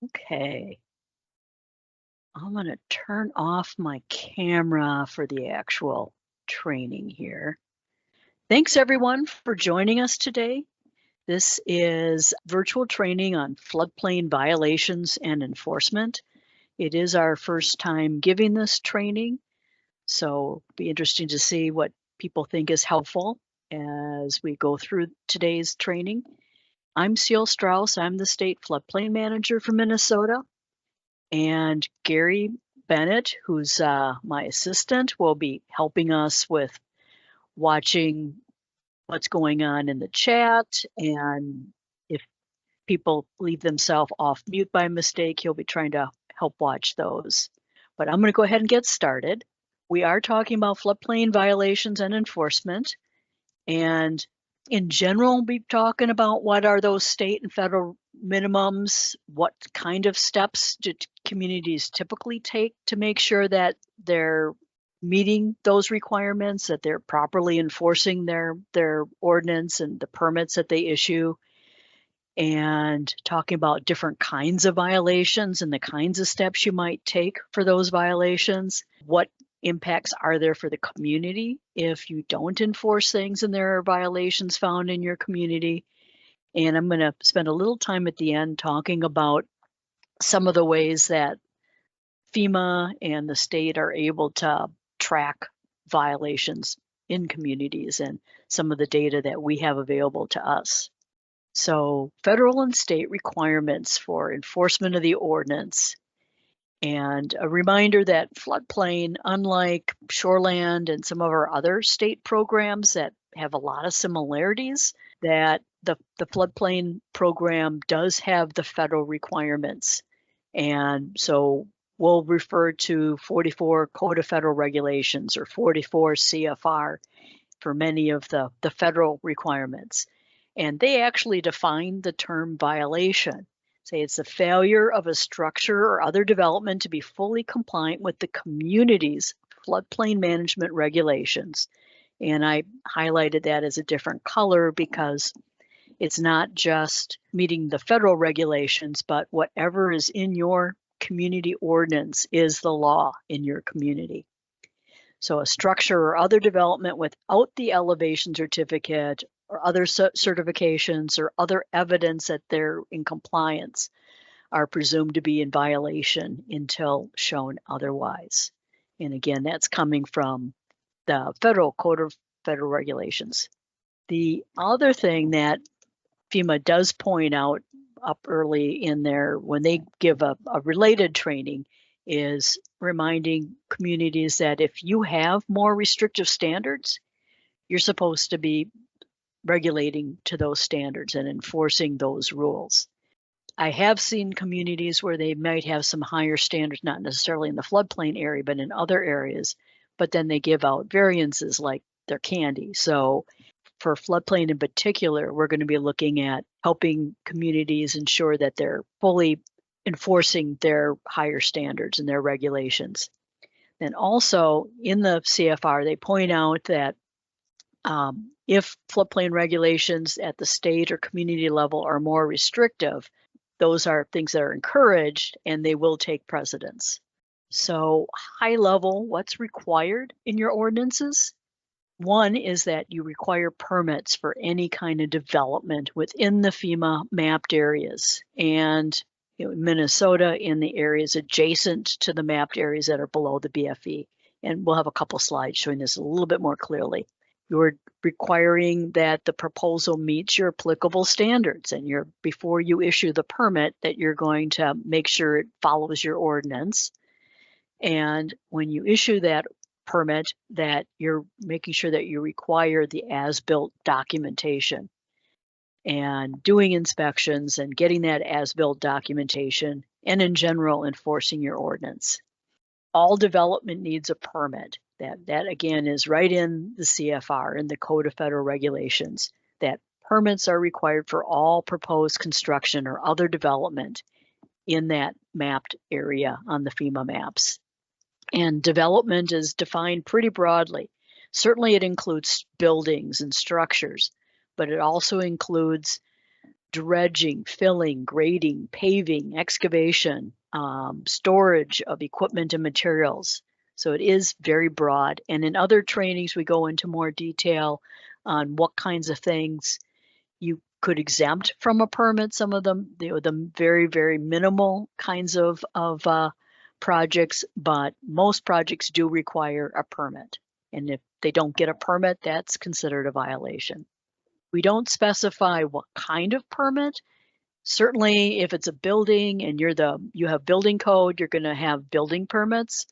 Okay, I'm going to turn off my camera for the actual training here. Thanks everyone for joining us today. This is virtual training on floodplain violations and enforcement. It is our first time giving this training, so it'll be interesting to see what people think is helpful as we go through today's training. I'm Ceil Strauss. I'm the state floodplain manager for Minnesota. And Gary Bennett, who's my assistant, will be helping us with watching what's going on in the chat. And if people leave themselves off mute by mistake, he'll be trying to help watch those. But I'm going to go ahead and get started. We are talking about floodplain violations and enforcement. And in general, we'll be talking about what are those state and federal minimums, what kind of steps do communities typically take to make sure that they're meeting those requirements, that they're properly enforcing their ordinance and the permits that they issue, and talking about different kinds of violations and the kinds of steps you might take for those violations. What impacts are there for the community if you don't enforce things and there are violations found in your community? And I'm going to spend a little time at the end talking about some of the ways that FEMA and the state are able to track violations in communities and some of the data that we have available to us. So federal and state requirements for enforcement of the ordinance. And a reminder that floodplain, unlike shoreland and some of our other state programs that have a lot of similarities, that the floodplain program does have the federal requirements. And so we'll refer to 44 Code of Federal Regulations or 44 CFR for many of the federal requirements. And they actually define the term violation. Say it's the failure of a structure or other development to be fully compliant with the community's floodplain management regulations. And I highlighted that as a different color because it's not just meeting the federal regulations, but whatever is in your community ordinance is the law in your community. So a structure or other development without the elevation certificate or other certifications or other evidence that they're in compliance are presumed to be in violation until shown otherwise. And again, that's coming from the Federal Code of Federal Regulations. The other thing that FEMA does point out up early in there when they give a related training is reminding communities that if you have more restrictive standards, you're supposed to be regulating to those standards and enforcing those rules. I have seen communities where they might have some higher standards, not necessarily in the floodplain area, but in other areas, but then they give out variances like they're candy. So for floodplain in particular, we're going to be looking at helping communities ensure that they're fully enforcing their higher standards and their regulations. Then also in the CFR, they point out that if floodplain regulations at the state or community level are more restrictive, those are things that are encouraged and they will take precedence. So high level, what's required in your ordinances? One is that you require permits for any kind of development within the FEMA mapped areas. And in Minnesota, in the areas adjacent to the mapped areas that are below the BFE. And we'll have a couple slides showing this a little bit more clearly. You're requiring that the proposal meets your applicable standards, and before you issue the permit, that you're going to make sure it follows your ordinance. And when you issue that permit, that you're making sure that you require the as-built documentation and doing inspections and getting that as-built documentation, and in general enforcing your ordinance. All development needs a permit. That again is right in the CFR, in the Code of Federal Regulations, that permits are required for all proposed construction or other development in that mapped area on the FEMA maps. And development is defined pretty broadly. Certainly it includes buildings and structures, but it also includes dredging, filling, grading, paving, excavation, storage of equipment and materials. So it is very broad. And in other trainings, we go into more detail on what kinds of things you could exempt from a permit. Some of them, the very, very minimal kinds of projects, but most projects do require a permit. And if they don't get a permit, that's considered a violation. We don't specify what kind of permit. Certainly, if it's a building and you have building code, you're going to have building permits.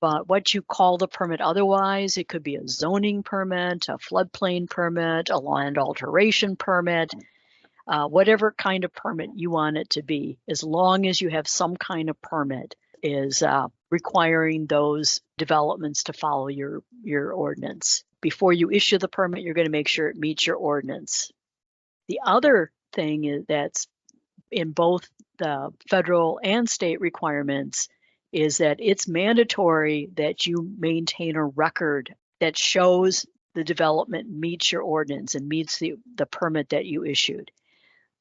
But what you call the permit otherwise, it could be a zoning permit, a floodplain permit, a land alteration permit, whatever kind of permit you want it to be, as long as you have some kind of permit, is requiring those developments to follow your ordinance. Before you issue the permit, you're going to make sure it meets your ordinance. The other thing is that's in both the federal and state requirements is that it's mandatory that you maintain a record that shows the development meets your ordinance and meets the permit that you issued.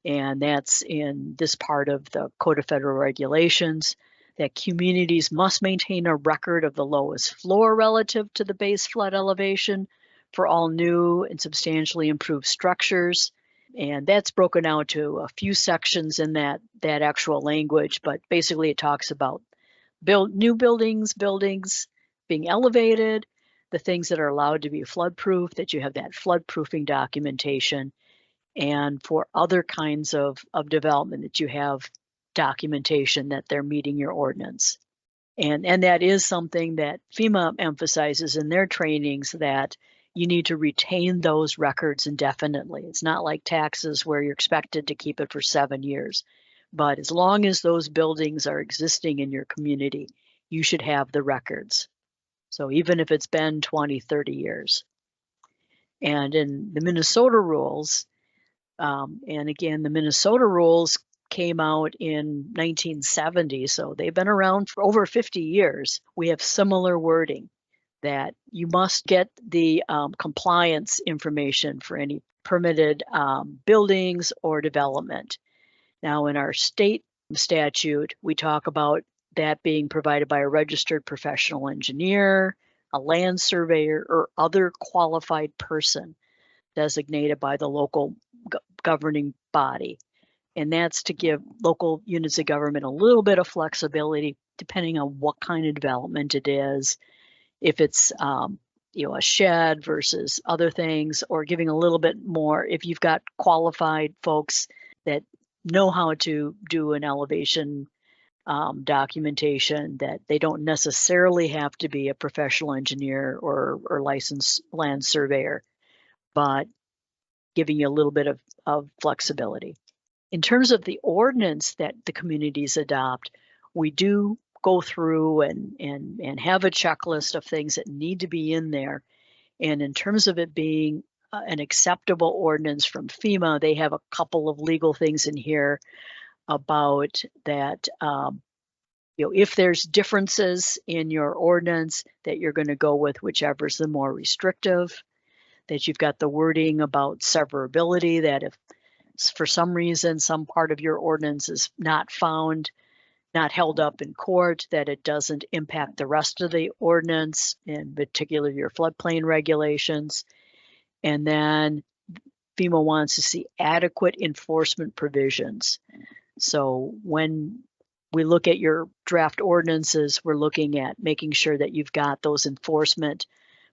And that's in this part of the Code of Federal Regulations, that communities must maintain a record of the lowest floor relative to the base flood elevation for all new and substantially improved structures. And that's broken out to a few sections in that actual language, but basically it talks about new buildings being elevated, the things that are allowed to be floodproof, that you have that floodproofing documentation, and for other kinds of development that you have documentation that they're meeting your ordinance. And that is something that FEMA emphasizes in their trainings, that you need to retain those records indefinitely. It's not like taxes where you're expected to keep it for 7 years. But as long as those buildings are existing in your community, you should have the records. So even if it's been 20, 30 years. And in the Minnesota rules, and again, the Minnesota rules came out in 1970, so they've been around for over 50 years. We have similar wording that you must get the compliance information for any permitted buildings or development. Now, in our state statute, we talk about that being provided by a registered professional engineer, a land surveyor, or other qualified person designated by the local governing body. And that's to give local units of government a little bit of flexibility depending on what kind of development it is. If it's a shed versus other things, or giving a little bit more if you've got qualified folks that know how to do an elevation documentation, that they don't necessarily have to be a professional engineer or licensed land surveyor, but giving you a little bit of flexibility. In terms of the ordinance that the communities adopt, we do go through and have a checklist of things that need to be in there. And in terms of it being an acceptable ordinance from FEMA, they have a couple of legal things in here about that. If there's differences in your ordinance, that you're going to go with whichever is the more restrictive. That you've got the wording about severability, that if for some reason some part of your ordinance is not held up in court, that it doesn't impact the rest of the ordinance, in particular your floodplain regulations. And then FEMA wants to see adequate enforcement provisions. So when we look at your draft ordinances, we're looking at making sure that you've got those enforcement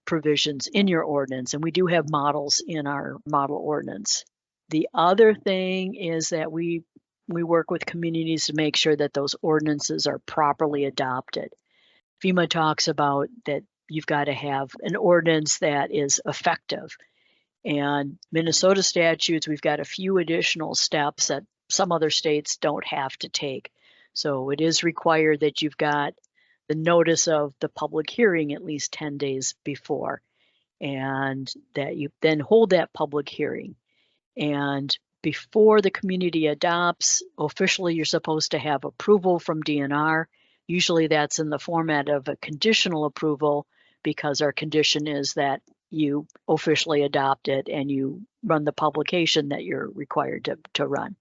provisions in your ordinance. And we do have models in our model ordinance. The other thing is that we work with communities to make sure that those ordinances are properly adopted. FEMA talks about that you've got to have an ordinance that is effective. And Minnesota statutes, we've got a few additional steps that some other states don't have to take. So it is required that you've got the notice of the public hearing at least 10 days before, and that you then hold that public hearing. And before the community adopts, officially you're supposed to have approval from DNR. Usually that's in the format of a conditional approval, because our condition is that you officially adopt it and you run the publication that you're required to run.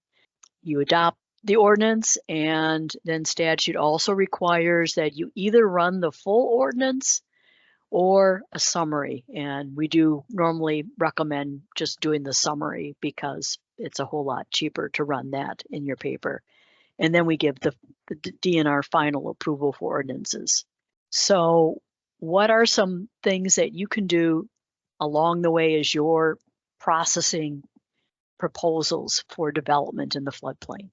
You adopt the ordinance, and then statute also requires that you either run the full ordinance or a summary. And we do normally recommend just doing the summary because it's a whole lot cheaper to run that in your paper. And then we give the DNR final approval for ordinances. So what are some things that you can do along the way as you're processing proposals for development in the floodplain?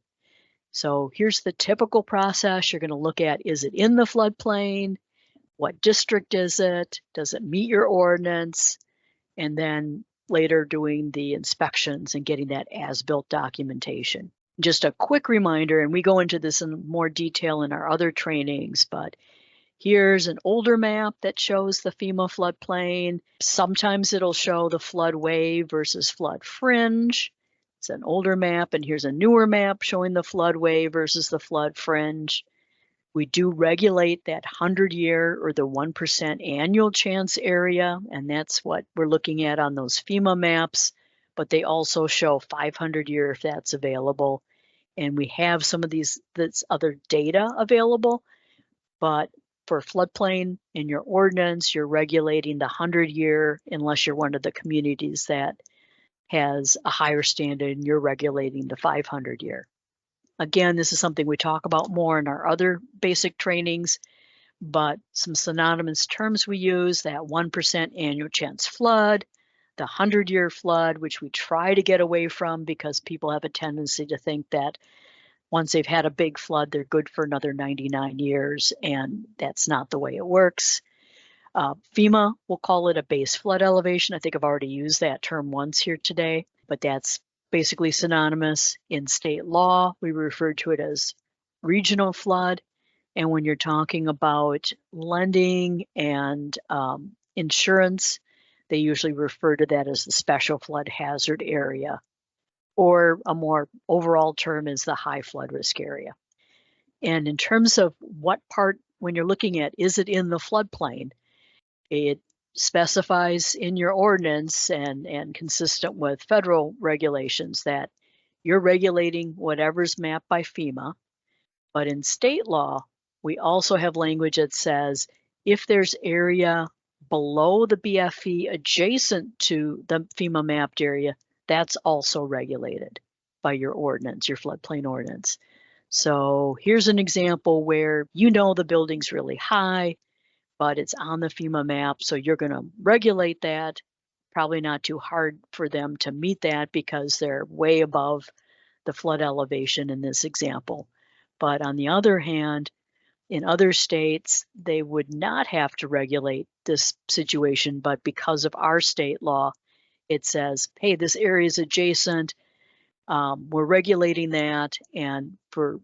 So here's the typical process. You're going to look at, is it in the floodplain? What district is it? Does it meet your ordinance? And then later doing the inspections and getting that as-built documentation. Just a quick reminder, and we go into this in more detail in our other trainings, but here's an older map that shows the FEMA floodplain. Sometimes it'll show the floodway versus flood fringe. It's an older map, and here's a newer map showing the floodway versus the flood fringe. We do regulate that 100-year or the 1% annual chance area, and that's what we're looking at on those FEMA maps, but they also show 500-year if that's available. And we have some of this other data available, but for floodplain in your ordinance, you're regulating the 100-year unless you're one of the communities that has a higher standard and you're regulating the 500-year. Again, this is something we talk about more in our other basic trainings, but some synonymous terms we use, that 1% annual chance flood, the 100-year flood, which we try to get away from because people have a tendency to think that once they've had a big flood, they're good for another 99 years, and that's not the way it works. FEMA, we'll call it a base flood elevation. I think I've already used that term once here today, but that's basically synonymous. In state law, we refer to it as regional flood. And when you're talking about lending and insurance, they usually refer to that as the special flood hazard area, or a more overall term is the high flood risk area. And in terms of what part, when you're looking at, is it in the floodplain? It specifies in your ordinance and consistent with federal regulations that you're regulating whatever's mapped by FEMA. But in state law, we also have language that says if there's area below the BFE adjacent to the FEMA mapped area, that's also regulated by your ordinance, your floodplain ordinance. So here's an example where you know the building's really high, but it's on the FEMA map, so you're going to regulate that. Probably not too hard for them to meet that because they're way above the flood elevation in this example. But on the other hand, in other states, they would not have to regulate this situation, but because of our state law, it says, hey, this area is adjacent, we're regulating that, and for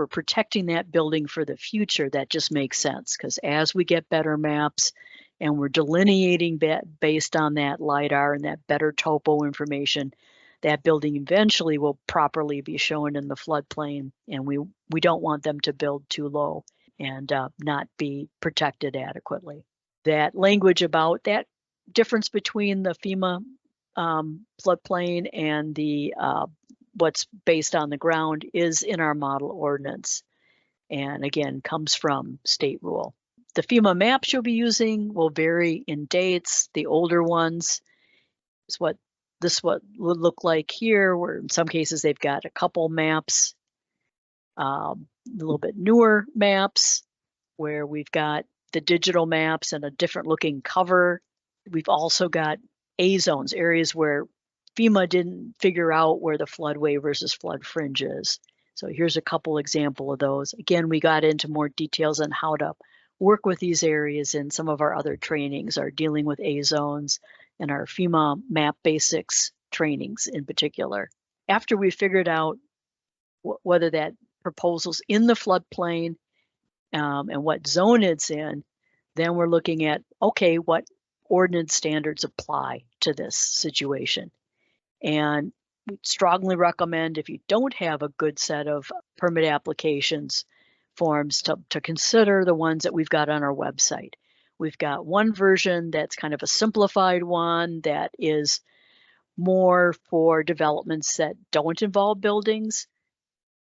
protecting that building for the future, that just makes sense, because as we get better maps and we're delineating based on that lidar and that better topo information, that building eventually will properly be shown in the floodplain, and we don't want them to build too low and not be protected adequately. That language about that difference between the FEMA floodplain and the what's based on the ground is in our model ordinance, and again comes from state rule. The FEMA maps you'll be using will vary in dates. The older ones is what would look like here, where in some cases they've got a couple maps, a little bit newer maps where we've got the digital maps and a different looking cover. We've also got A zones, areas where FEMA didn't figure out where the floodway versus flood fringe is. So here's a couple example of those. Again, we got into more details on how to work with these areas in some of our other trainings, our dealing with A zones and our FEMA map basics trainings in particular. After we figured out whether that proposal's in the floodplain and what zone it's in, then we're looking at, okay, what ordinance standards apply to this situation. And we strongly recommend, if you don't have a good set of permit applications forms, to consider the ones that we've got on our website. We've got one version that's kind of a simplified one that is more for developments that don't involve buildings.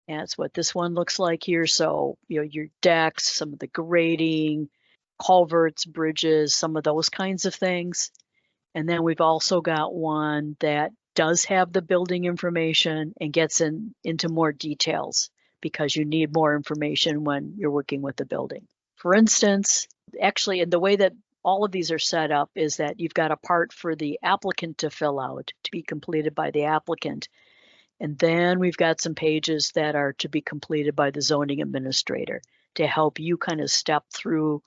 And that's what this one looks like here. So, your decks, some of the grading, culverts, bridges, some of those kinds of things. And then we've also got one that does have the building information and gets into more details because you need more information when you're working with the building. For instance, actually, in the way that all of these are set up is that you've got a part for the applicant to fill out, to be completed by the applicant. And then we've got some pages that are to be completed by the zoning administrator to help you kind of step through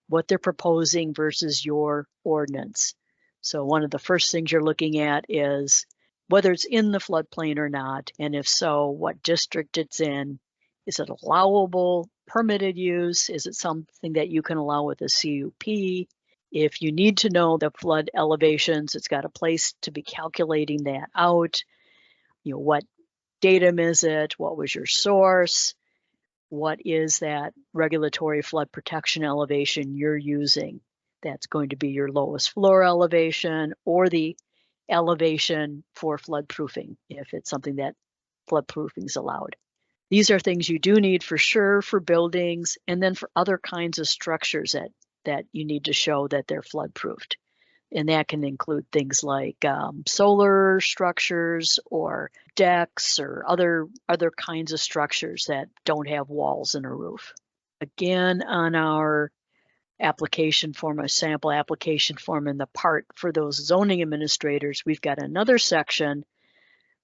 what they're proposing versus your ordinance. So one of the first things you're looking at is whether it's in the floodplain or not, and if so, what district it's in. Is it allowable, permitted use? Is it something that you can allow with a CUP? If you need to know the flood elevations, it's got a place to be calculating that out. What datum is it? What was your source? What is that regulatory flood protection elevation you're using? That's going to be your lowest floor elevation or the elevation for flood proofing, if it's something that flood proofing is allowed. These are things you do need for sure for buildings, and then for other kinds of structures that you need to show that they're flood proofed. And that can include things like solar structures or decks or other kinds of structures that don't have walls and a roof. Again, on our application form, a sample application form in the part for those zoning administrators, we've got another section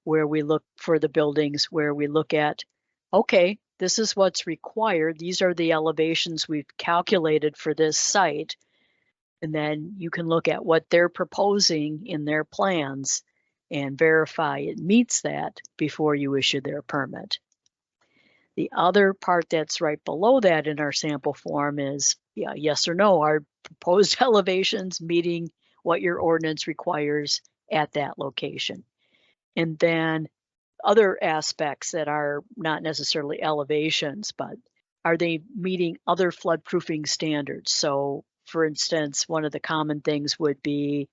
where we look for the buildings, where we look at, okay, this is what's required. These are the elevations we've calculated for this site. And then you can look at what they're proposing in their plans and verify it meets that before you issue their permit. The other part that's right below that in our sample form is, yes or no, are proposed elevations meeting what your ordinance requires at that location? And then other aspects that are not necessarily elevations, but are they meeting other floodproofing standards? So for instance, one of the common things would be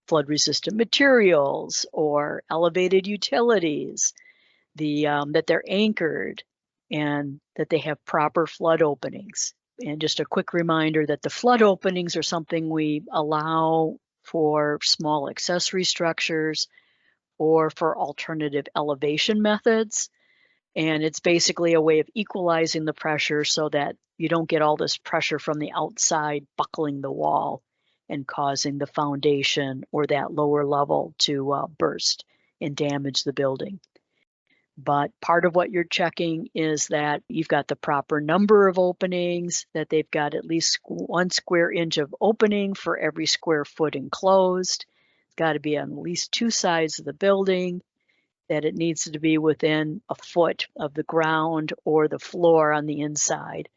flood resistant materials or elevated utilities, that they're anchored and that they have proper flood openings. And just a quick reminder that the flood openings are something we allow for small accessory structures or for alternative elevation methods. And it's basically a way of equalizing the pressure so that you don't get all this pressure from the outside buckling the wall and causing the foundation or that lower level to burst and damage the building. But part of what you're checking is that you've got the proper number of openings, that they've got at least 1 square inch of opening for every square foot enclosed. It's got to be on at least 2 sides of the building, that it needs to be within a foot of the ground or the floor on the inside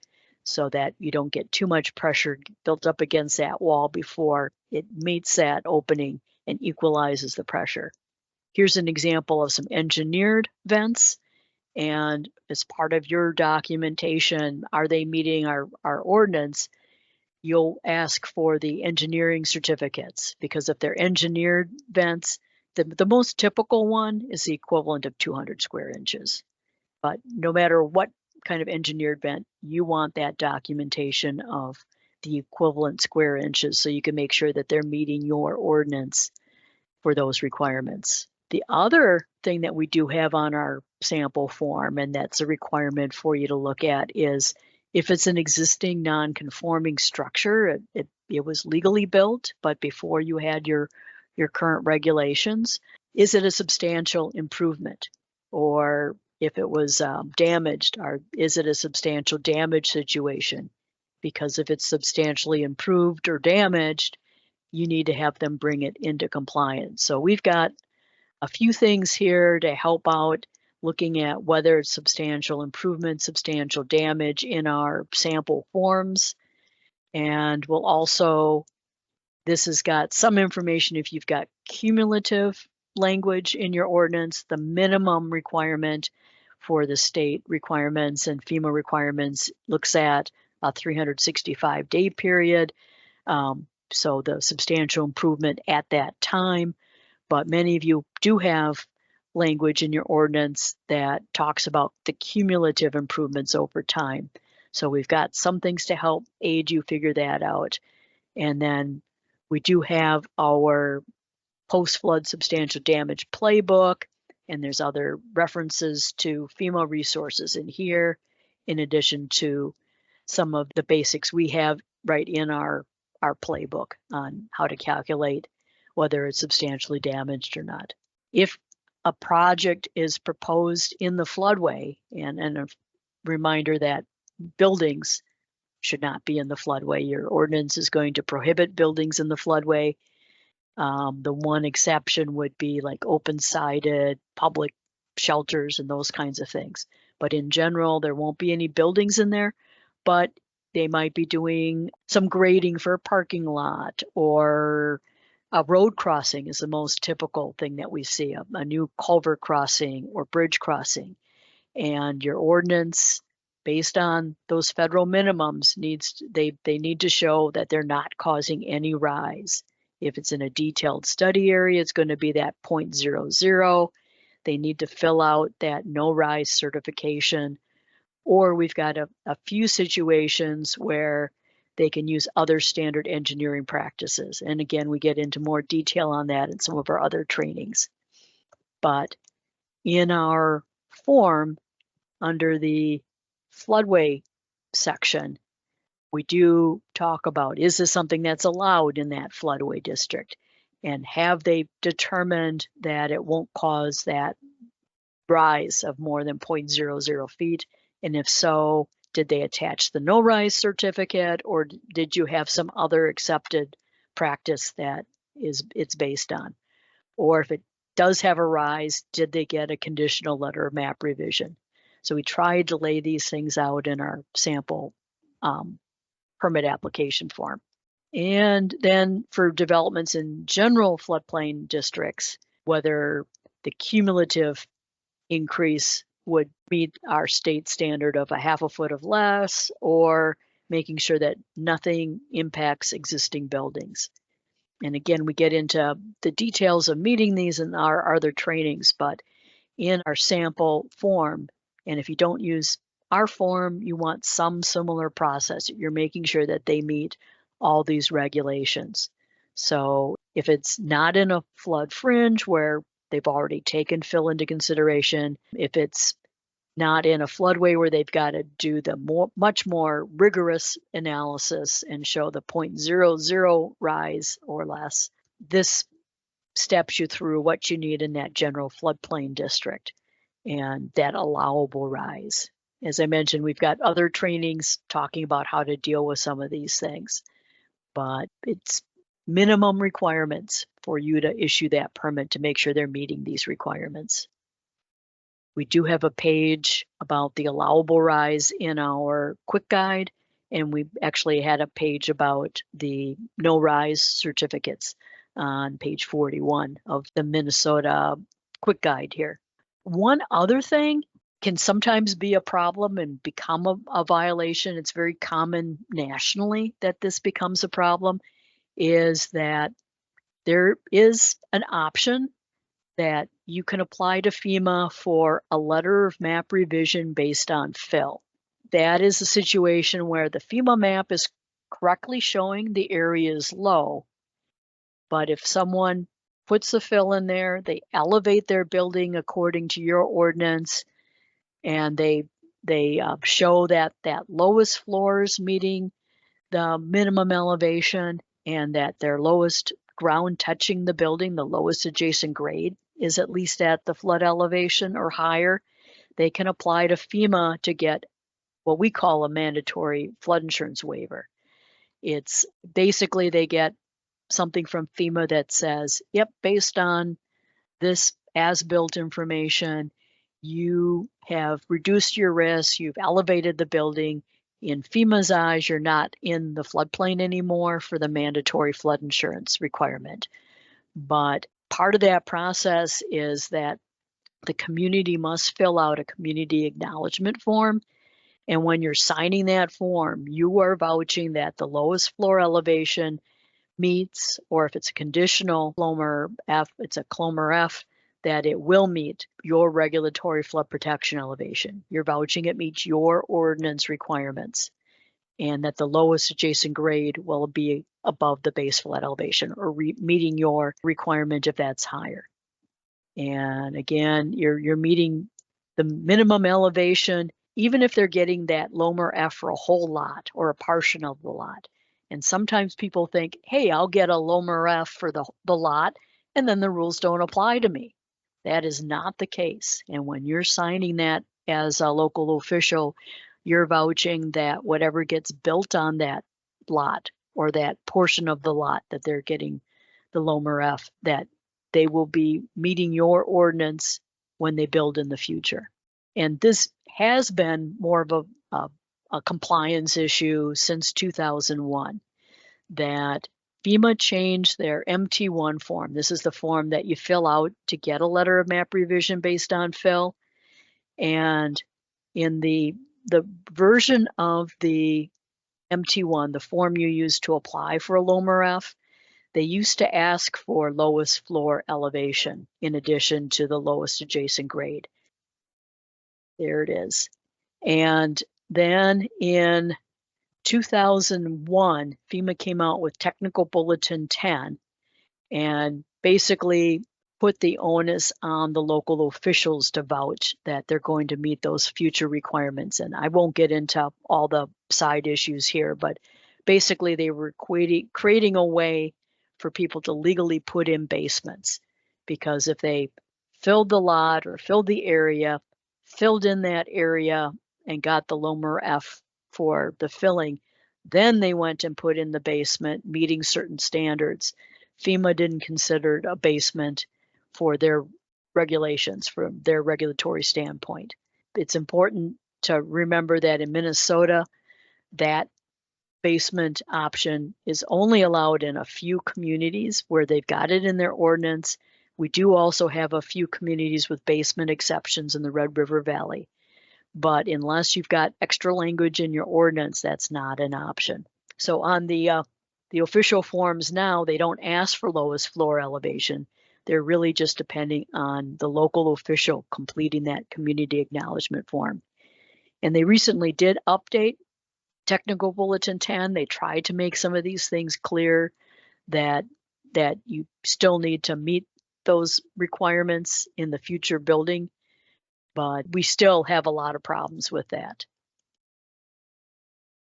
so that you don't get too much pressure built up against that wall before it meets that opening and equalizes the pressure. Here's an example of some engineered vents, and as part of your documentation, are they meeting our ordinance? You'll ask for the engineering certificates, because if they're engineered vents, the most typical one is the equivalent of 200 square inches. But no matter what kind of engineered vent, you want that documentation of the equivalent square inches so you can make sure that they're meeting your ordinance for those requirements. The other thing that we do have on our sample form, and that's a requirement for you to look at, is if it's an existing non-conforming structure, it was legally built, but before you had your current regulations, is it a substantial improvement? Or if it was damaged, is it a substantial damage situation? Because if it's substantially improved or damaged, you need to have them bring it into compliance. So we've got a few things here to help out looking at whether it's substantial improvement, substantial damage in our sample forms. And we'll also, this has got some information if you've got cumulative language in your ordinance, the minimum requirement for the state requirements and FEMA requirements looks at a 365-day period. So the substantial improvement at that time, but many of you do have language in your ordinance that talks about the cumulative improvements over time. So we've got some things to help aid you figure that out. And then we do have our post-flood substantial damage playbook, and there's other references to FEMA resources in here, in addition to some of the basics we have right in our playbook on how to calculate whether it's substantially damaged or not. If a project is proposed in the floodway, and a reminder that buildings should not be in the floodway. Your ordinance is going to prohibit buildings in the floodway. The one exception would be like open-sided public shelters and those kinds of things. But in general, there won't be any buildings in there, but they might be doing some grading for a parking lot, or a road crossing is the most typical thing that we see, a new culvert crossing or bridge crossing. And your ordinance, based on those federal minimums, they need to show that they're not causing any rise. If it's in a detailed study area, it's going to be that 0.00. They need to fill out that no rise certification. Or we've got a few situations where they can use other standard engineering practices. And again, we get into more detail on that in some of our other trainings. But in our form, under the floodway section, we do talk about, is this something that's allowed in that floodway district? And have they determined that it won't cause that rise of more than 0.00 feet? And if so, did they attach the no rise certificate, or did you have some other accepted practice that it's based on? Or if it does have a rise, did they get a conditional letter of map revision? So we tried to lay these things out in our sample permit application form. And then for developments in general floodplain districts, whether the cumulative increase would meet our state standard of 1/2 foot of less, or making sure that nothing impacts existing buildings. And again, we get into the details of meeting these in our other trainings, but in our sample form, and if you don't use our form, you want some similar process. You're making sure that they meet all these regulations. So if it's not in a flood fringe where they've already taken fill into consideration, if it's not in a floodway where they've got to do the much more rigorous analysis and show the 0.00 rise or less, this steps you through what you need in that general floodplain district and that allowable rise. As I mentioned, we've got other trainings talking about how to deal with some of these things, but it's minimum requirements for you to issue that permit to make sure they're meeting these requirements. We do have a page about the allowable rise in our quick guide, and we actually had a page about the no rise certificates on page 41 of the Minnesota quick guide here. One other thing can sometimes be a problem and become a violation. It's very common nationally that this becomes a problem, is that there is an option that you can apply to FEMA for a letter of map revision based on fill. That is a situation where the FEMA map is correctly showing the area is low, but if someone puts the fill in there, they elevate their building according to your ordinance, and they show that lowest floor is meeting the minimum elevation, and that their lowest ground touching the building, the lowest adjacent grade, is at least at the flood elevation or higher, they can apply to FEMA to get what we call a mandatory flood insurance waiver. It's basically they get something from FEMA that says, yep, based on this as-built information, you have reduced your risk, you've elevated the building. In FEMA's eyes, you're not in the floodplain anymore for the mandatory flood insurance requirement. But part of that process is that the community must fill out a community acknowledgement form, And when you're signing that form, you are vouching that the lowest floor elevation meets, or if it's a conditional LOMR-F, it's a LOMR-F, that it will meet your regulatory flood protection elevation. You're vouching it meets your ordinance requirements, and that the lowest adjacent grade will be above the base flood elevation, or meeting your requirement if that's higher. And again, you're meeting the minimum elevation, even if they're getting that LOMR-F for a whole lot or a portion of the lot. And sometimes people think, hey, I'll get a LOMR-F for the lot, and then the rules don't apply to me. That is not the case. And when you're signing that as a local official, you're vouching that whatever gets built on that lot or that portion of the lot that they're getting the LOMR-F, that they will be meeting your ordinance when they build in the future. And this has been more of a compliance issue since 2001, that FEMA changed their MT1 form. This is the form that you fill out to get a letter of map revision based on fill. And in the version of the MT1, the form you use to apply for a LOMR-F, they used to ask for lowest floor elevation in addition to the lowest adjacent grade. There it is. And then in 2001, FEMA came out with Technical Bulletin 10 and basically put the onus on the local officials to vouch that they're going to meet those future requirements. And I won't get into all the side issues here, but basically they were creating a way for people to legally put in basements, because if they filled the lot or filled the area, filled in that area and got the LOMR-F for the filling, then they went and put in the basement meeting certain standards. FEMA didn't consider a basement for their regulations, from their regulatory standpoint. It's important to remember that in Minnesota, that basement option is only allowed in a few communities where they've got it in their ordinance. We do also have a few communities with basement exceptions in the Red River Valley. But unless you've got extra language in your ordinance, that's not an option. So on the official forms now, they don't ask for lowest floor elevation. They're really just depending on the local official completing that community acknowledgement form. And they recently did update Technical Bulletin 10. They tried to make some of these things clear, that you still need to meet those requirements in the future building, but we still have a lot of problems with that.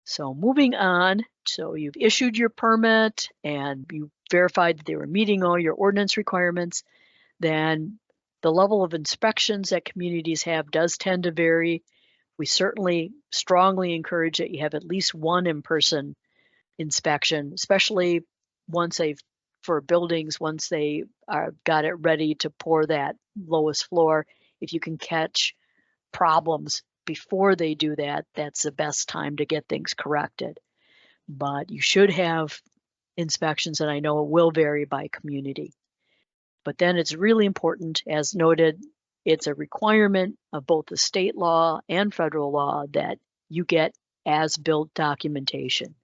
So moving on, so you've issued your permit and you verified that they were meeting all your ordinance requirements, then the level of inspections that communities have does tend to vary. We certainly strongly encourage that you have at least one in-person inspection, especially for buildings, once they got it ready to pour that lowest floor. If you can catch problems before they do that, that's the best time to get things corrected. But you should have inspections, and I know it will vary by community. But then it's really important, as noted, it's a requirement of both the state law and federal law that you get as-built documentation.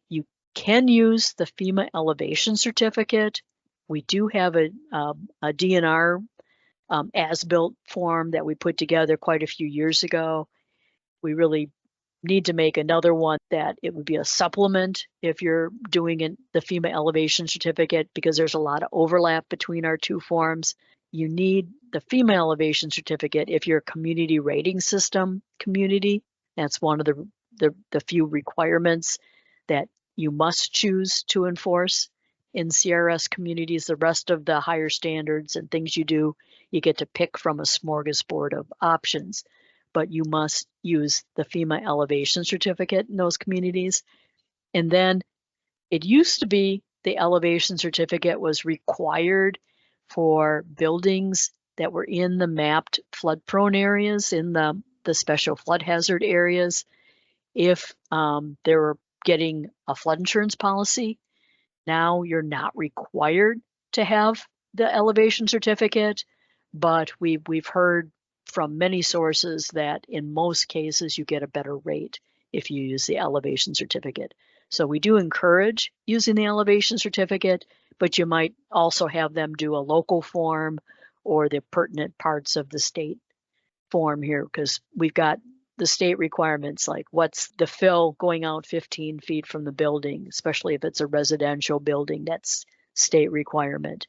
You can use the FEMA elevation certificate. We do have a DNR as-built form that we put together quite a few years ago. We really need to make another one that it would be a supplement if you're doing the FEMA elevation certificate, because there's a lot of overlap between our two forms. You need the FEMA elevation certificate if you're a community rating system community. That's one of the few requirements that you must choose to enforce in CRS communities. The rest of the higher standards and things you do, you get to pick from a smorgasbord of options, but you must use the FEMA elevation certificate in those communities. And then it used to be the elevation certificate was required for buildings that were in the mapped flood prone areas, in the special flood hazard areas, if they were getting a flood insurance policy. Now you're not required to have the elevation certificate, but we've heard from many sources that in most cases you get a better rate if you use the elevation certificate. So we do encourage using the elevation certificate, but you might also have them do a local form or the pertinent parts of the state form here, because we've got the state requirements, like what's the fill going out 15 feet from the building, especially if it's a residential building, that's state requirement.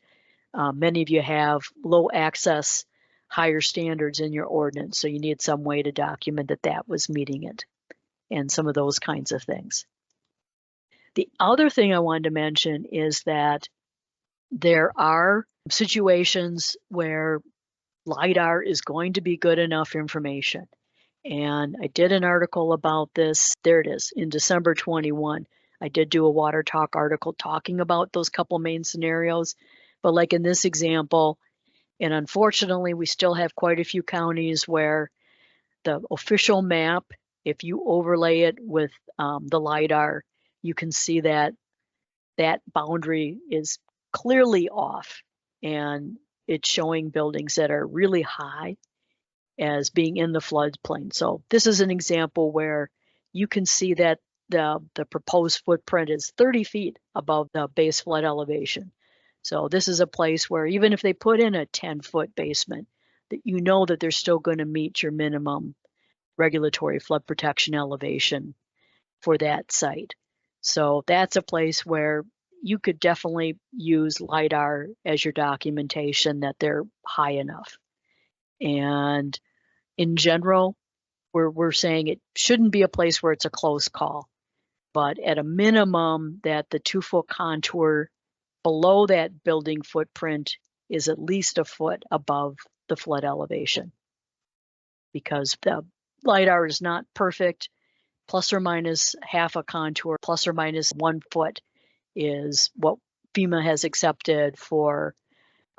Many of you have low access, higher standards in your ordinance, so you need some way to document that that was meeting it, and some of those kinds of things. The other thing I wanted to mention is that there are situations where lidar is going to be good enough information. And I did an article about this. There it is, in December 21. I did do a Water Talk article talking about those couple main scenarios. But like in this example, and unfortunately, we still have quite a few counties where the official map, if you overlay it with the lidar, you can see that that boundary is clearly off, and it's showing buildings that are really high as being in the floodplain. So this is an example where you can see that the proposed footprint is 30 feet above the base flood elevation. So this is a place where even if they put in a 10-foot basement, that you know that they're still going to meet your minimum regulatory flood protection elevation for that site. So that's a place where you could definitely use lidar as your documentation that they're high enough. And in general, we're saying it shouldn't be a place where it's a close call, but at a minimum that the 2-foot contour below that building footprint is at least a foot above the flood elevation, because the lidar is not perfect. Plus or minus half a contour, plus or minus 1 foot is what FEMA has accepted for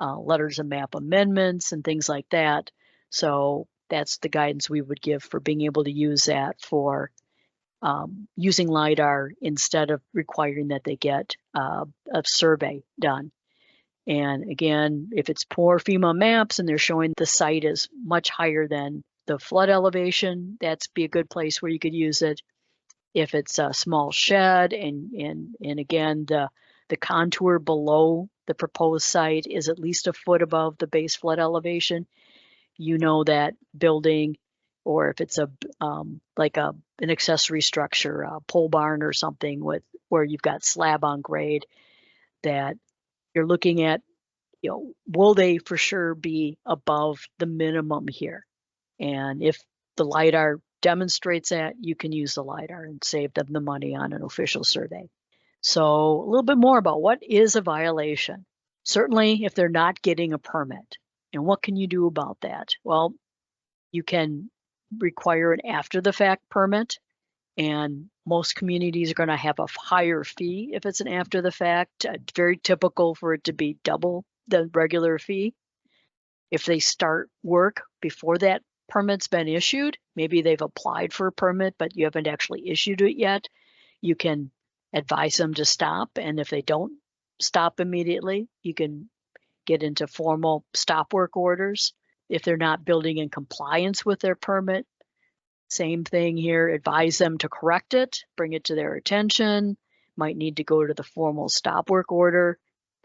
letters of map amendments and things like that. So that's the guidance we would give for being able to use that for using lidar instead of requiring that they get a survey done. And again, if it's poor FEMA maps and they're showing the site is much higher than the flood elevation, that's be a good place where you could use it. If it's a small shed and again, the contour below the proposed site is at least a foot above the base flood elevation, you know that building, or if it's a like an accessory structure, a pole barn or something with where you've got slab on grade, that you're looking at, you know, will they for sure be above the minimum here? And if the lidar demonstrates that, you can use the lidar and save them the money on an official survey. So a little bit more about what is a violation. Certainly if they're not getting a permit. And what can you do about that? Well, you can require an after the fact permit, and most communities are going to have a higher fee if it's an after the fact. It's very typical for it to be double the regular fee. If they start work before that permit's been issued, maybe they've applied for a permit, but you haven't actually issued it yet, you can advise them to stop. And if they don't stop immediately, you can get into formal stop work orders. If they're not building in compliance with their permit, same thing here, advise them to correct it, bring it to their attention, might need to go to the formal stop work order.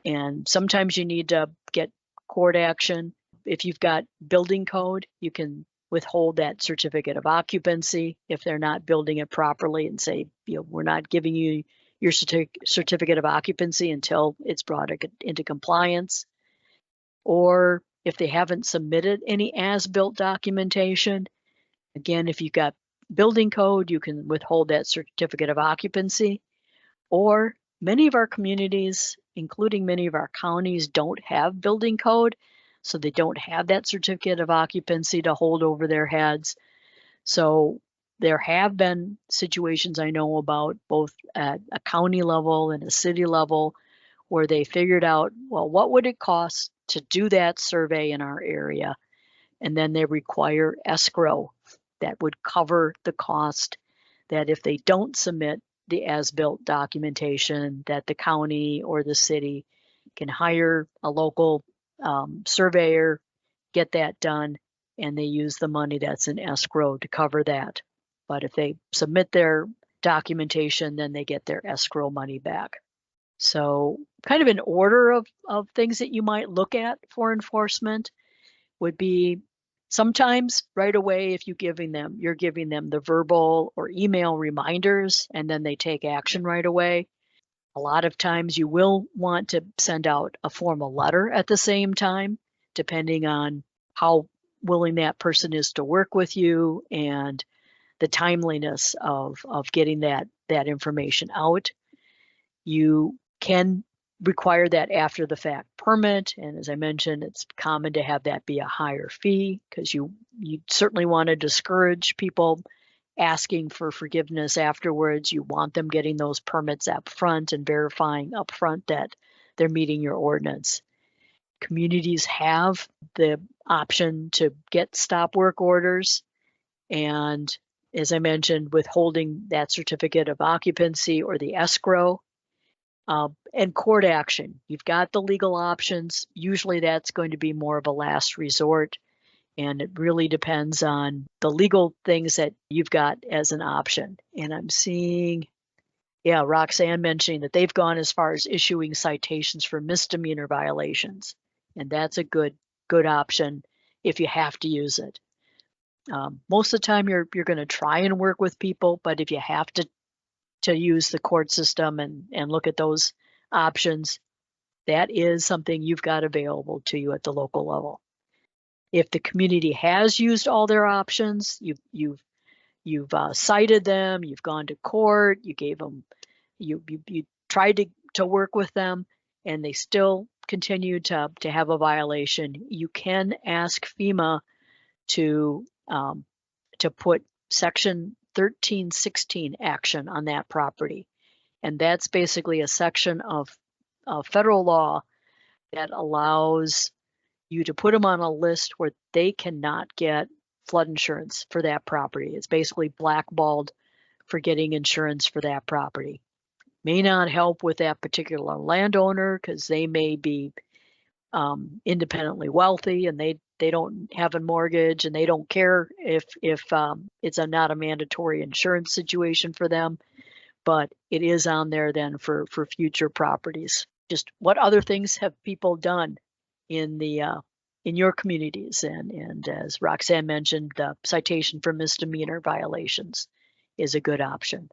And sometimes you need to get court action. If you've got building code, you can withhold that certificate of occupancy if they're not building it properly, and say, you know, we're not giving you your certificate of occupancy until it's brought into compliance. Or if they haven't submitted any as-built documentation, again, if you've got building code, you can withhold that certificate of occupancy. Or many of our communities, including many of our counties, don't have building code, so they don't have that certificate of occupancy to hold over their heads. So there have been situations I know about, both at a county level and a city level, where they figured out, well, what would it cost to do that survey in our area? And then they require escrow that would cover the cost, that if they don't submit the as-built documentation, that the county or the city can hire a local surveyor, get that done, and they use the money that's in escrow to cover that. But if they submit their documentation, then they get their escrow money back. So kind of an order of things that you might look at for enforcement would be sometimes right away, if you're giving them the verbal or email reminders, and then they take action right away. A lot of times you will want to send out a formal letter at the same time, depending on how willing that person is to work with you and the timeliness of getting that information out. You can require that after the fact permit, and as I mentioned, it's common to have that be a higher fee because you certainly want to discourage people asking for forgiveness afterwards. You want them getting those permits up front and verifying up front that they're meeting your ordinance. Communities have the option to get stop work orders, and as I mentioned, withholding that certificate of occupancy or the escrow. And court action. You've got the legal options. Usually that's going to be more of a last resort, and it really depends on the legal things that you've got as an option. And I'm seeing, Roxanne mentioning that they've gone as far as issuing citations for misdemeanor violations, and that's a good option if you have to use it. Most of the time you're going to try and work with people, but if you have to use the court system and look at those options, that is something you've got available to you at the local level. If the community has used all their options, you've cited them, you've gone to court, you gave them, you tried to work with them, and they still continue to have a violation, you can ask FEMA to put Section 1316 action on that property. And that's basically a section of federal law that allows you to put them on a list where they cannot get flood insurance for that property. It's basically blackballed for getting insurance for that property. May not help with that particular landowner because they may be independently wealthy and they don't have a mortgage and they don't care if it's not a mandatory insurance situation for them, but it is on there then for future properties. Just what other things have people done in your communities? And as Roxanne mentioned, the citation for misdemeanor violations is a good option.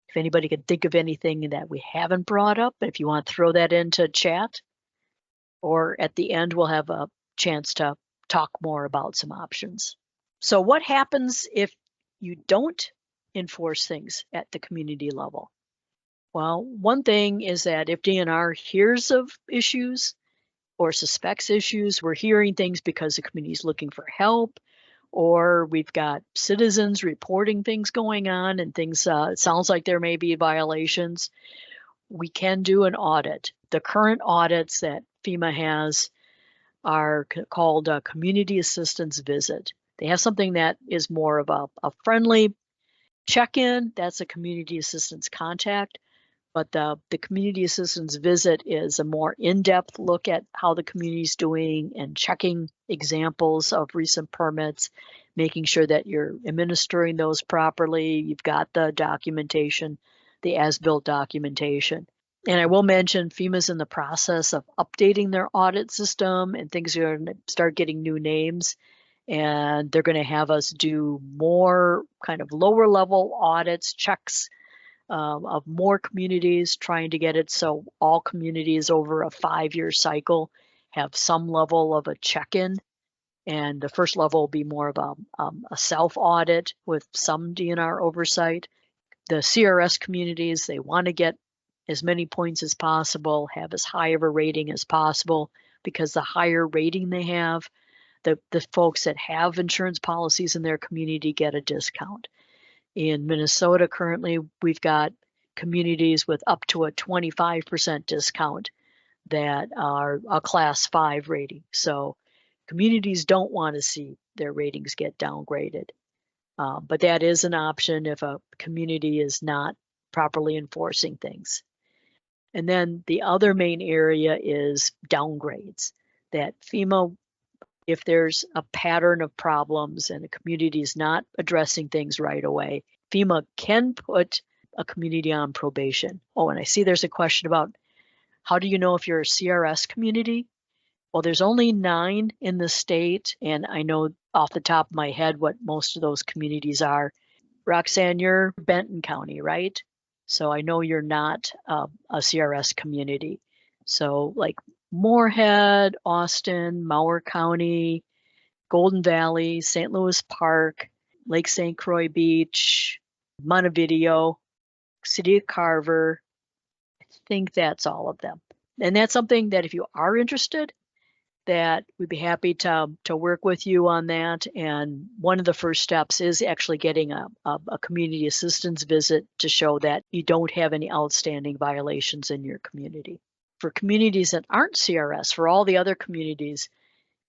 If anybody can think of anything that we haven't brought up, if you want to throw that into chat, or at the end, we'll have a chance to talk more about some options. So what happens if you don't enforce things at the community level? Well, one thing is that if DNR hears of issues or suspects issues, we're hearing things because the community is looking for help, or we've got citizens reporting things going on and things, it sounds like there may be violations, we can do an audit. The current audits that FEMA has are called a community assistance visit. They have something that is more of a friendly check-in. That's a community assistance contact. But the community assistance visit is a more in-depth look at how the community is doing and checking examples of recent permits, making sure that you're administering those properly. You've got the documentation, the as-built documentation. And I will mention FEMA's in the process of updating their audit system, and things are going to start getting new names. And they're going to have us do more kind of lower level audits, checks of more communities, trying to get it so all communities over a 5-year cycle have some level of a check-in. And the first level will be more of a self-audit with some DNR oversight. The CRS communities, they want to get as many points as possible, have as high of a rating as possible, because the higher rating they have, the folks that have insurance policies in their community get a discount. In Minnesota, currently, we've got communities with up to a 25% discount that are a class 5 rating. So communities don't want to see their ratings get downgraded. But that is an option if a community is not properly enforcing things. And then the other main area is downgrades that FEMA If there's a pattern of problems and a community is not addressing things right away, FEMA can put a community on probation. Oh, and I see there's a question about how do you know if you're a CRS community? Well, there's only 9 in the state, and I know off the top of my head what most of those communities are. Roxanne, you're Benton County, right? So I know you're not a CRS community. So like Moorhead, Austin, Mower County, Golden Valley, St. Louis Park, Lake St. Croix Beach, Montevideo, City of Carver. I think that's all of them. And that's something that if you are interested, that we'd be happy to work with you on that. And one of the first steps is actually getting a community assistance visit to show that you don't have any outstanding violations in your community. For communities that aren't CRS, for all the other communities,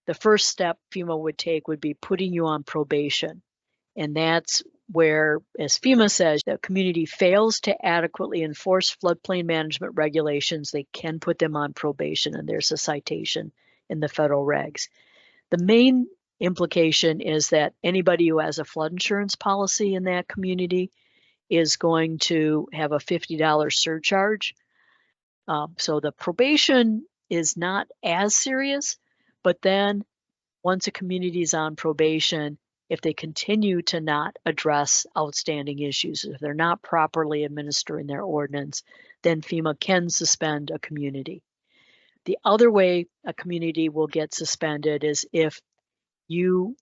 the first step FEMA would take would be putting you on probation. And that's where, as FEMA says, the community fails to adequately enforce floodplain management regulations, they can put them on probation, and there's a citation in the federal regs. The main implication is that anybody who has a flood insurance policy in that community is going to have a $50 surcharge. So the probation is not as serious, but then once a community is on probation, if they continue to not address outstanding issues, if they're not properly administering their ordinance, then FEMA can suspend a community. The other way a community will get suspended is if you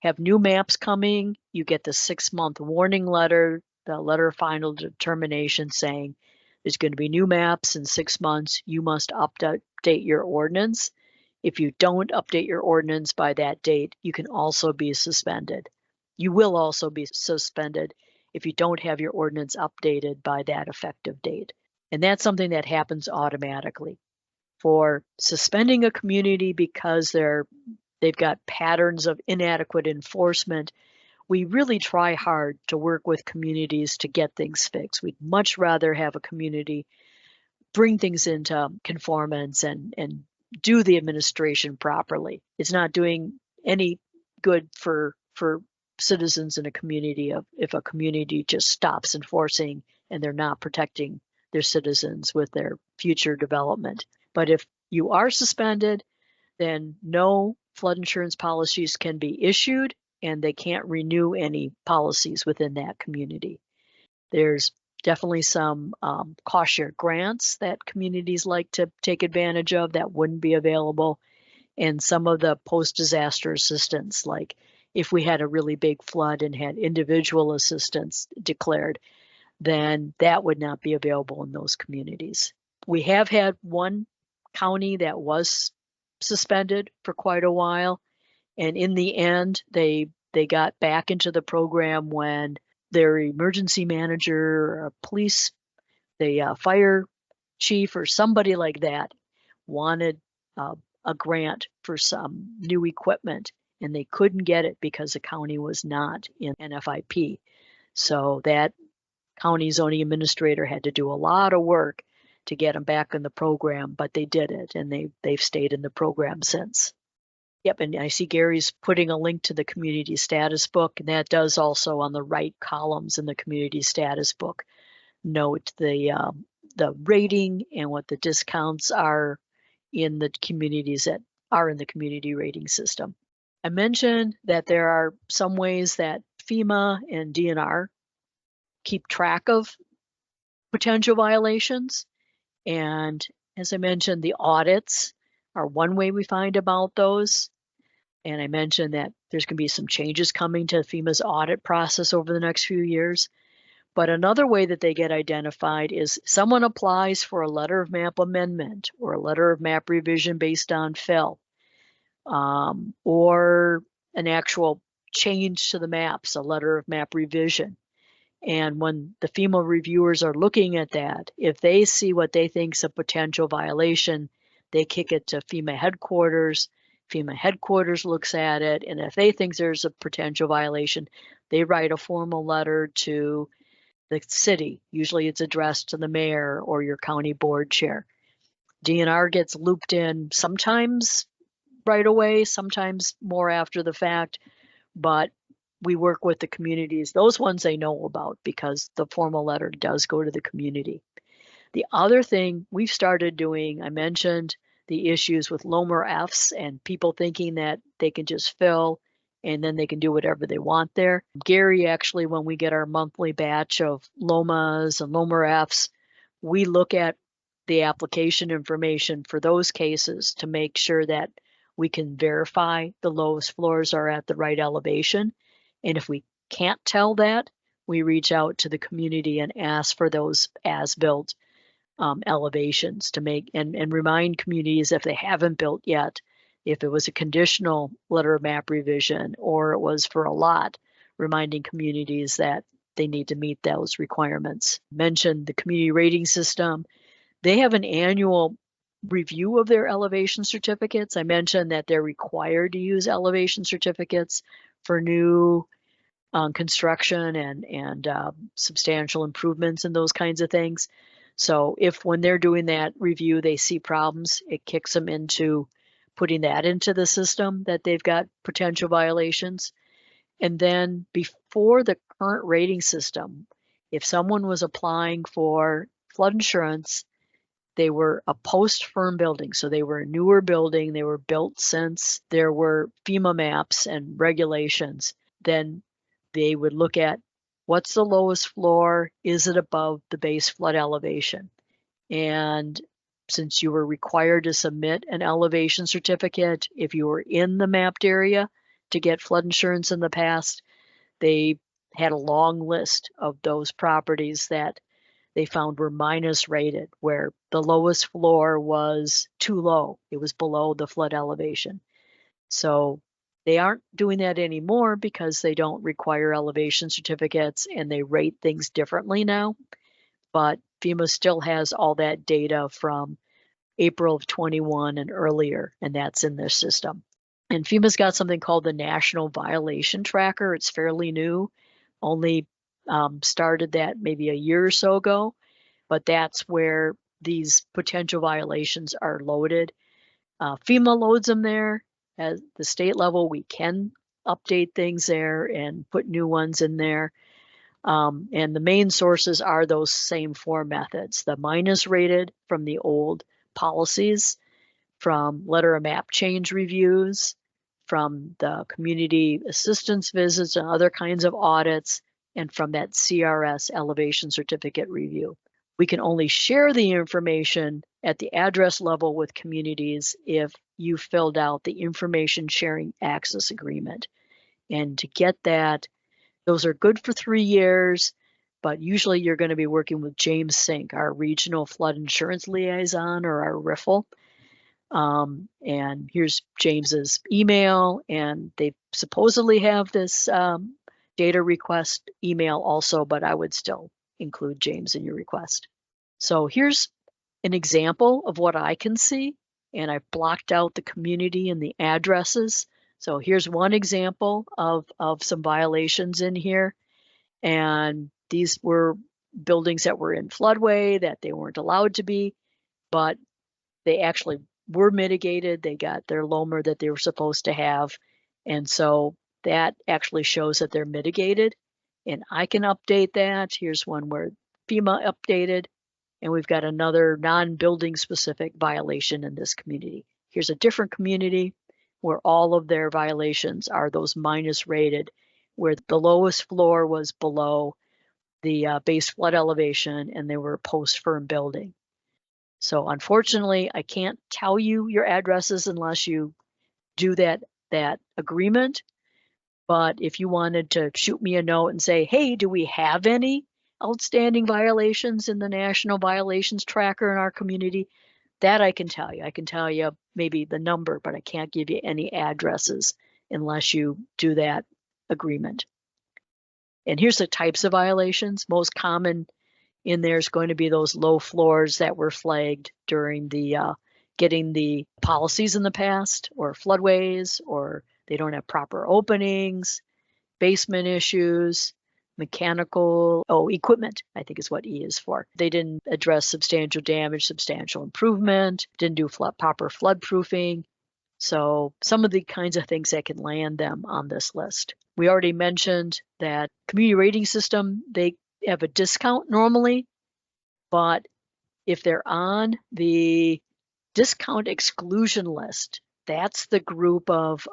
have new maps coming, you get the 6-month warning letter, the letter of final determination saying there's going to be new maps in 6 months, you must update your ordinance. If you don't update your ordinance by that date, you can also be suspended. You will also be suspended if you don't have your ordinance updated by that effective date. And that's something that happens automatically. For suspending a community because they've got patterns of inadequate enforcement, we really try hard to work with communities to get things fixed. We'd much rather have a community bring things into conformance and do the administration properly. It's not doing any good for citizens in a community if a community just stops enforcing and they're not protecting their citizens with their future development. But if you are suspended, then no flood insurance policies can be issued and they can't renew any policies within that community. There's definitely some cost share grants that communities like to take advantage of that wouldn't be available. And some of the post-disaster assistance, like if we had a really big flood and had individual assistance declared, then that would not be available in those communities. We have had one county that was suspended for quite a while, and in the end, they got back into the program when their emergency manager or police, the fire chief or somebody like that wanted a grant for some new equipment, and they couldn't get it because the county was not in NFIP. So that county zoning administrator had to do a lot of work to get them back in the program, but they did it, and they've stayed in the program since. Yep, and I see Gary's putting a link to the community status book, and that does also on the right columns in the community status book note the rating and what the discounts are in the communities that are in the community rating system. I mentioned that there are some ways that FEMA and DNR keep track of potential violations. And as I mentioned, the audits are one way we find about those. And I mentioned that there's going to be some changes coming to FEMA's audit process over the next few years. But another way that they get identified is someone applies for a letter of map amendment or a letter of map revision based on fill, or an actual change to the maps, a letter of map revision. And when the FEMA reviewers are looking at that, if they see what they think is a potential violation, they kick it to FEMA headquarters. FEMA headquarters looks at it, and if they think there's a potential violation, they write a formal letter to the city. Usually it's addressed to the mayor or your county board chair. DNR gets looped in sometimes right away, sometimes more after the fact, but we work with the communities. Those ones they know about because the formal letter does go to the community. The other thing we've started doing, I mentioned the issues with LOMR-Fs and people thinking that they can just fill and then they can do whatever they want there. Gary, actually, when we get our monthly batch of LOMAs and LOMR-Fs, we look at the application information for those cases to make sure that we can verify the lowest floors are at the right elevation. And if we can't tell that, we reach out to the community and ask for those as-built elevations to make and remind communities if they haven't built yet, if it was a conditional letter of map revision or it was for a lot, reminding communities that they need to meet those requirements. Mentioned the community rating system. They have an annual review of their elevation certificates. I mentioned that they're required to use elevation certificates for new construction and substantial improvements and those kinds of things. So if when they're doing that review, they see problems, it kicks them into putting that into the system that they've got potential violations. And then before the current rating system, if someone was applying for flood insurance, they were a post-firm building. So they were a newer building. They were built since there were FEMA maps and regulations. Then they would look at what's the lowest floor? Is it above the base flood elevation? And since you were required to submit an elevation certificate, if you were in the mapped area to get flood insurance in the past, they had a long list of those properties that they found were minus rated, where the lowest floor was too low. It was below the flood elevation. So they aren't doing that anymore because they don't require elevation certificates and they rate things differently now. But FEMA still has all that data from April of 21 and earlier, and that's in their system. And FEMA's got something called the National Violation Tracker. It's fairly new, only started that maybe a year or so ago, but that's where these potential violations are loaded. FEMA loads them there. At the state level, we can update things there and put new ones in there. And the main sources are those same four methods: the minus rated from the old policies, from letter of map change reviews, from the community assistance visits and other kinds of audits, and from that CRS elevation certificate review. We can only share the information at the address level with communities if you filled out the information sharing access agreement. And to get that, those are good for 3 years, but usually you're going to be working with James Sink, our regional flood insurance liaison, or our RIFL. And here's James's email, and they supposedly have this data request email also, but I would still include James in your request. So here's an example of what I can see, and I've blocked out the community and the addresses. So here's one example of some violations in here. And these were buildings that were in floodway that they weren't allowed to be, but they actually were mitigated. They got their LOMR that they were supposed to have. And so that actually shows that they're mitigated. And I can update that. Here's one where FEMA updated. And we've got another non-building specific violation in this community. Here's a different community where all of their violations are those minus rated, where the lowest floor was below the base flood elevation and they were a post-firm building. So unfortunately, I can't tell you your addresses unless you do that agreement. But if you wanted to shoot me a note and say, hey, do we have any outstanding violations in the National Violations Tracker in our community, that I can tell you. I can tell you maybe the number, but I can't give you any addresses unless you do that agreement. And here's the types of violations. Most common in there is going to be those low floors that were flagged during the getting the policies in the past, or floodways, or they don't have proper openings, basement issues, mechanical, equipment, I think is what E is for. They didn't address substantial damage, substantial improvement, didn't do proper flood proofing, So some of the kinds of things that can land them on this list. We already mentioned that community rating system, they have a discount normally, but if they're on the discount exclusion list, that's the group of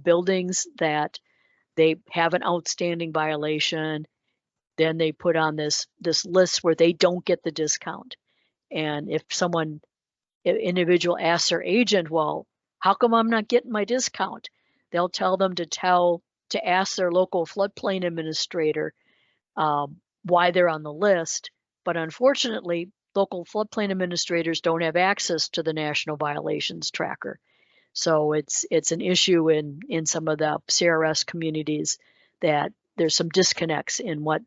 buildings that they have an outstanding violation. Then they put on this list where they don't get the discount. And if an individual asks their agent, well, how come I'm not getting my discount? They'll tell them to ask their local floodplain administrator why they're on the list. But unfortunately, local floodplain administrators don't have access to the National Violations Tracker. So it's an issue in some of the CRS communities that there's some disconnects in what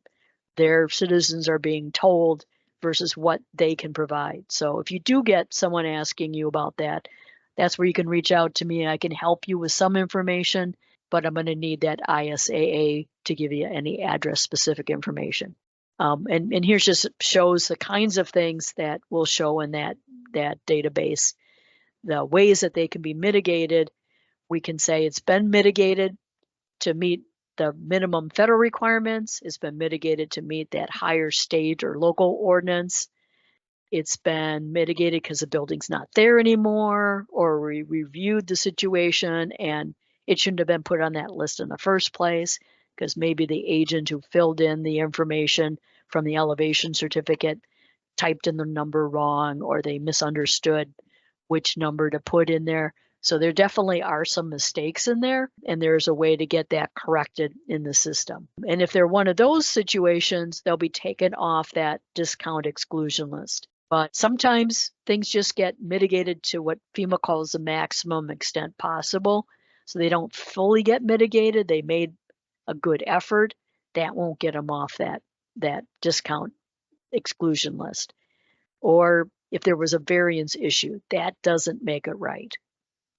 their citizens are being told versus what they can provide. So if you do get someone asking you about that, that's where you can reach out to me. I can help you with some information, but I'm going to need that ISAA to give you any address specific information. And here's just shows the kinds of things that will show in that database, the ways that they can be mitigated. We can say it's been mitigated to meet the minimum federal requirements. It's been mitigated to meet that higher state or local ordinance. It's been mitigated because the building's not there anymore, or we reviewed the situation and it shouldn't have been put on that list in the first place because maybe the agent who filled in the information from the elevation certificate typed in the number wrong, or they misunderstood which number to put in there. So there definitely are some mistakes in there, and there's a way to get that corrected in the system. And if they're one of those situations, they'll be taken off that discount exclusion list. But sometimes things just get mitigated to what FEMA calls the maximum extent possible. So they don't fully get mitigated. They made a good effort. That won't get them off that discount exclusion list. Or if there was a variance issue, that doesn't make it right.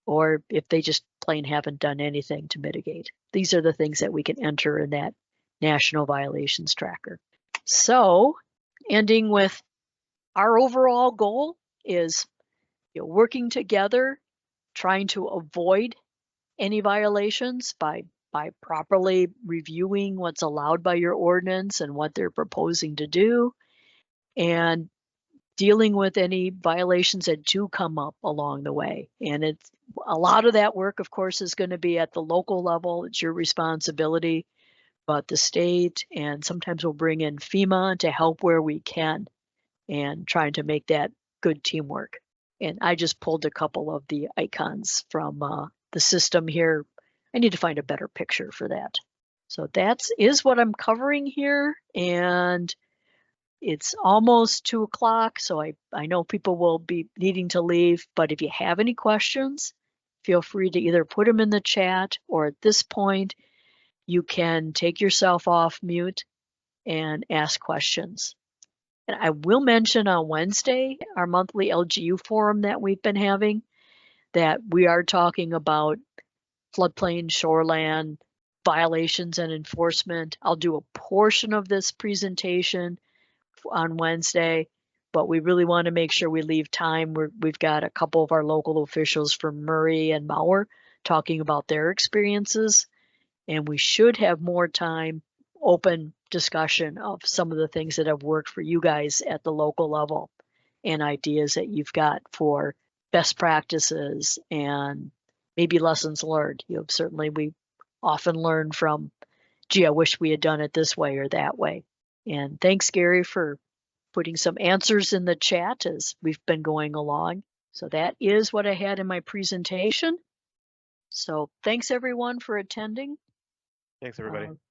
Or if they just plain haven't done anything to mitigate. These are the things that we can enter in that National Violations Tracker. So ending with our overall goal is working together, trying to avoid any violations by properly reviewing what's allowed by your ordinance and what they're proposing to do, and dealing with any violations that do come up along the way. And it's a lot of that work, of course, is going to be at the local level. It's your responsibility, but the state, and sometimes we'll bring in FEMA to help where we can, and trying to make that good teamwork. And I just pulled a couple of the icons from the system here. I need to find a better picture for that. So that is what I'm covering here. And it's almost 2 o'clock, so I know people will be needing to leave, but if you have any questions, feel free to either put them in the chat, or at this point, you can take yourself off mute and ask questions. And I will mention on Wednesday, our monthly LGU forum that we've been having, that we are talking about floodplain, shoreland, violations and enforcement. I'll do a portion of this presentation on Wednesday, but we really want to make sure we leave time. We've got a couple of our local officials from Murray and Mauer talking about their experiences, and we should have more time, open discussion of some of the things that have worked for you guys at the local level and ideas that you've got for best practices and maybe lessons learned. Certainly we often learn from, gee, I wish we had done it this way or that way. And thanks, Gary, for putting some answers in the chat as we've been going along. So that is what I had in my presentation. So thanks, everyone, for attending. Thanks, everybody.